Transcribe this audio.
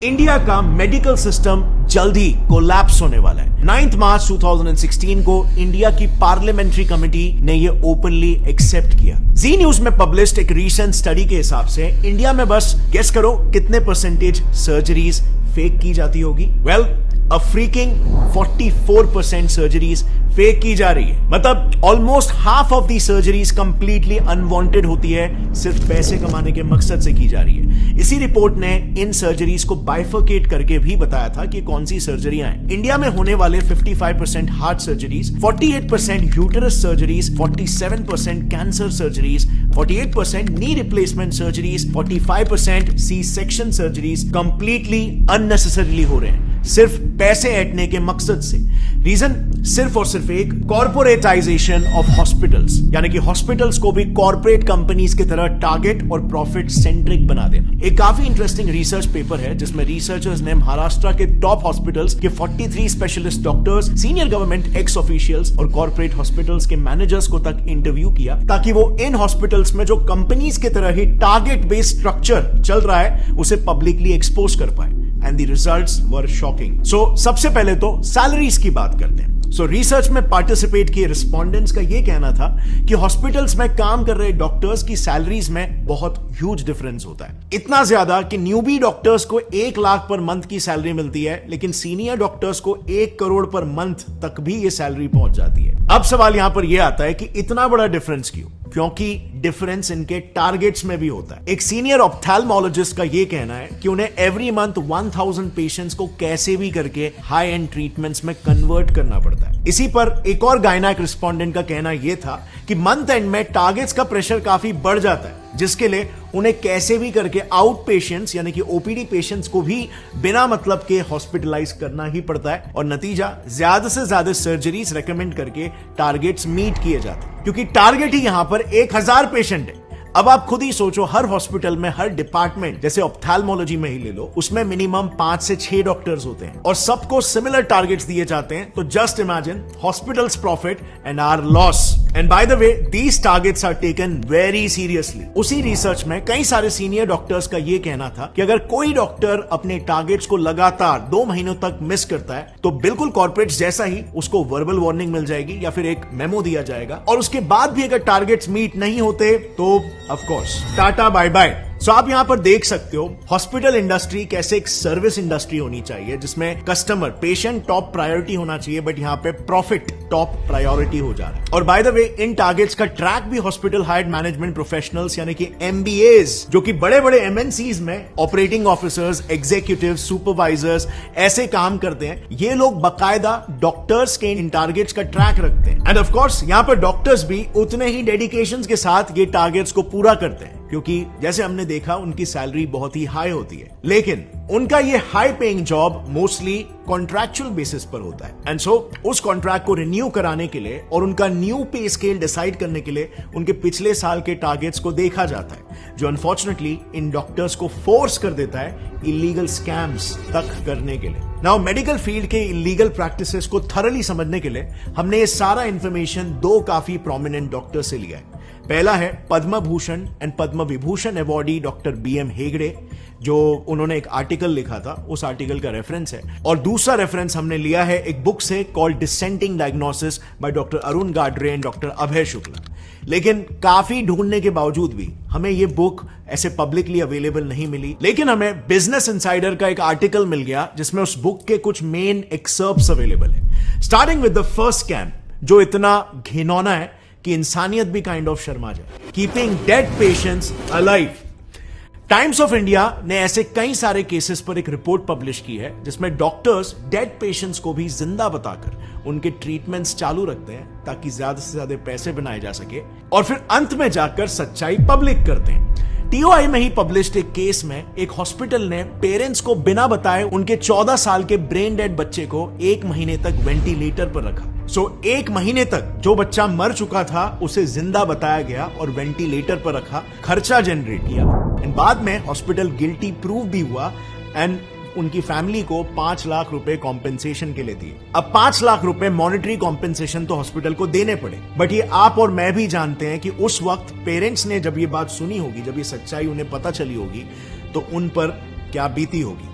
India का medical system जल्द ही collapse होने वाला है। 9 मार्च 2016 को इंडिया की पार्लियामेंट्री कमेटी ने ये ओपनली एक्सेप्ट किया। जी न्यूज में पब्लिश्ड एक रीसेंट स्टडी के हिसाब से इंडिया में बस गेस करो कितने परसेंटेज सर्जरीज फेक की जाती होगी। वेल, अ फ्रीकिंग 44% सर्जरीज फेक की जा रही है। मतलब almost half of the surgeries completely unwanted होती है, सिर्फ पैसे कमाने के मकसद से की जा रही है। इसी रिपोर्ट ने इन सर्जरीज को बाइफर्केट करके भी बताया था कि कौन सी सर्जरियां हैं। इंडिया में होने वाले 55% heart surgeries, 48% uterus surgeries, 47% cancer surgeries, 48% knee replacement surgeries, 45% C section surgeries completely unnecessarily हो रहे हैं, सिर्फ पैसे ऐंठने के मकसद से। रीजन सिर्फ और सिर्फ एक, कॉर्पोरेटाइजेशन ऑफ हॉस्पिटल्स, यानी कि हॉस्पिटल्स को भी कॉर्पोरेट कंपनीज की तरह टारगेट और प्रॉफिट सेंट्रिक बना देना। एक काफी इंटरेस्टिंग रिसर्च पेपर है जिसमें रिसर्चर्स ने महाराष्ट्र के टॉप हॉस्पिटल्स के 43 specialist doctors, senior government x officials और कॉर्पोरेट हॉस्पिटल्स के मैनेजर्स को तक इंटरव्यू किया, ताकि वो इन हॉस्पिटल्स में जो कंपनीज की तरह ही टारगेट बेस्ड स्ट्रक्चर चल रहा है उसे पब्लिकली एक्सपोज कर पाए। And the results were shocking. So, सबसे पहले तो सैलरीज की बात करते हैं। रिसर्च में पार्टिसिपेट किए रिस्पोंडेंट्स का यह कहना था कि हॉस्पिटल्स में काम कर रहे डॉक्टर्स की सैलरीज में बहुत ह्यूज डिफरेंस होता है। इतना ज्यादा कि न्यूबी डॉक्टर्स को 1 लाख पर मंथ की सैलरी मिलती है, लेकिन सीनियर डॉक्टर्स को 1 करोड़ पर मंथ तक भी ये सैलरी पहुंच जाती है। अब सवाल यहां पर यह आता है कि इतना बड़ा डिफरेंस क्यों? क्योंकि डिफरेंस इनके टारगेट्स में भी होता है। एक सीनियर ऑप्थेल्मोलॉजिस्ट का यह कहना है कि उन्हें एवरी मंथ 1000 पेशेंट्स को कैसे भी करके हाई एंड ट्रीटमेंट्स में कन्वर्ट करना पड़ता है। इसी पर एक और गायनेक रिस्पोंडेंट का कहना यह था कि मंथ एंड में टारगेट्स का प्रेशर काफी बढ़ जाता है, जिसके लिए उन्हें कैसे भी करके आउट पेशेंट्स यानी कि ओपीडी पेशेंट्स को भी बिना मतलब के हॉस्पिटलाइज करना ही पड़ता है, और नतीजा ज्यादा से ज्यादा सर्जरीज रेकमेंड करके टारगेट्स मीट किए जाते हैं, क्योंकि टारगेट ही यहां पर 1000 पेशेंट है। अब आप खुद ही सोचो, हर हॉस्पिटल में, हर डिपार्टमेंट, जैसे ऑप्थेल्मोलॉजी में ही ले लो, उसमें मिनिमम 5 से 6 डॉक्टर्स होते हैं और सबको सिमिलर टारगेट्स दिए जाते हैं। तो just imagine hospitals profit and our loss. And by the way, these targets are taken very seriously. उसी रिसर्च में कई सारे सीनियर डॉक्टर्स का यह कहना था कि अगर कोई डॉक्टर अपने टारगेट्स को लगातार 2 महीनों तक मिस करता है तो बिल्कुल कॉर्पोरेट्स जैसा ही उसको वर्बल वार्निंग मिल जाएगी या फिर एक मेमो दिया जाएगा, और उसके बाद भी अगर टारगेट्स मीट नहीं होते तो of course tata bye bye. So आप यहां पर देख सकते हो हॉस्पिटल इंडस्ट्री कैसे एक सर्विस इंडस्ट्री होनी चाहिए, जिसमें कस्टमर, पेशेंट टॉप प्रायोरिटी होना चाहिए, बट यहां पे प्रॉफिट टॉप प्रायोरिटी हो जा रहा है। और bye the way, in targets का ट्रैक भी हॉस्पिटल हायर्ड मैनेजमेंट प्रोफेशनल्स यानी कि एमबीएस, जो कि बड़े बड़े एमएनसीज में ऑपरेटिंग ऑफिसर्स, एग्जीक्यूटिव, सुपरवाइजर्स ऐसे काम करते हैं। ये लोग बकायदा डॉक्टर्स के इन टारगेट्स का ट्रैक रखते हैं, एंड ऑफ कोर्स यहां पर डॉक्टर्स भी उतने ही डेडिकेशन के साथ ये टारगेट्स को पूरा करते हैं, क्योंकि जैसे हमने देखा उनकी सैलरी बहुत ही हाई होती है। लेकिन उनका ये high paying job mostly contractual basis पर होता है, एंड सो उस कॉन्ट्रैक्ट को रिन्यू कराने के लिए और उनका न्यू पे स्केल डिसाइड करने के लिए उनके पिछले साल के टारगेट्स को देखा जाता है, जो अनफॉर्चुनेटली इन डॉक्टर्स को फोर्स कर देता है इलीगल स्कैम्स तक करने के लिए। नाउ, मेडिकल फील्ड के इलीगल प्रैक्टिसेस को थरली समझने के लिए हमने ये सारा इंफॉर्मेशन 2 काफी प्रोमिनेंट डॉक्टर से लिया है। पहला है Padma Bhushan and Padma Vibhushan awardee doctor BM Hegde, जो उन्होंने एक आर्टिकल लिखा था, उस आर्टिकल का रेफरेंस है। और दूसरा रेफरेंस हमने लिया है एक बुक से called dissenting diagnosis by doctor Arun Gadre and doctor Abhay Shukla. लेकिन काफी ढूंढने के बावजूद भी हमें यह बुक ऐसे पब्लिकली अवेलेबल नहीं मिली, लेकिन हमें बिजनेस इनसाइडर का एक आर्टिकल मिल गया जिसमें उस बुक के कुछ मेन एक्सर्प्ट्स अवेलेबल है। Starting with the first scam, जो इतना घिनौना है कि इंसानियत भी काइंड ऑफ शर्मा जाए। Keeping dead patients alive. Times of India ने ऐसे कई सारे केसेस पर एक रिपोर्ट पब्लिश की है जिसमें डॉक्टर्स डेड पेशेंट्स को भी जिंदा बताकर उनके ट्रीटमेंट्स चालू रखते हैं, ताकि ज्यादा से ज्यादा पैसे बनाए जा सके, और फिर अंत में जाकर सच्चाई पब्लिक करते हैं। टीओआई में ही पब्लिश्ड एक केस में एक हॉस्पिटल ने पेरेंट्स को बिना बताए उनके 14 साल के ब्रेन डेड बच्चे को 1 महीने तक वेंटिलेटर पर रखा। 1 महीने तक जो बच्चा मर चुका था उसे जिंदा बताया गया और वेंटिलेटर पर रखा, खर्चा जनरेट किया, एंड बाद में हॉस्पिटल गिल्टी प्रूव भी हुआ, एंड उनकी फैमिली को 5 लाख रुपए कॉम्पेंसेशन के लिए दिए। अब 5 लाख रुपए मॉनेटरी कॉम्पेंसेशन तो हॉस्पिटल को देने पड़े, बट ये आप और मैं भी जानते हैं कि उस वक्त पेरेंट्स ने जब ये बात सुनी होगी, जब ये सच्चाई उन्हें पता चली होगी, तो उन पर क्या बीती होगी।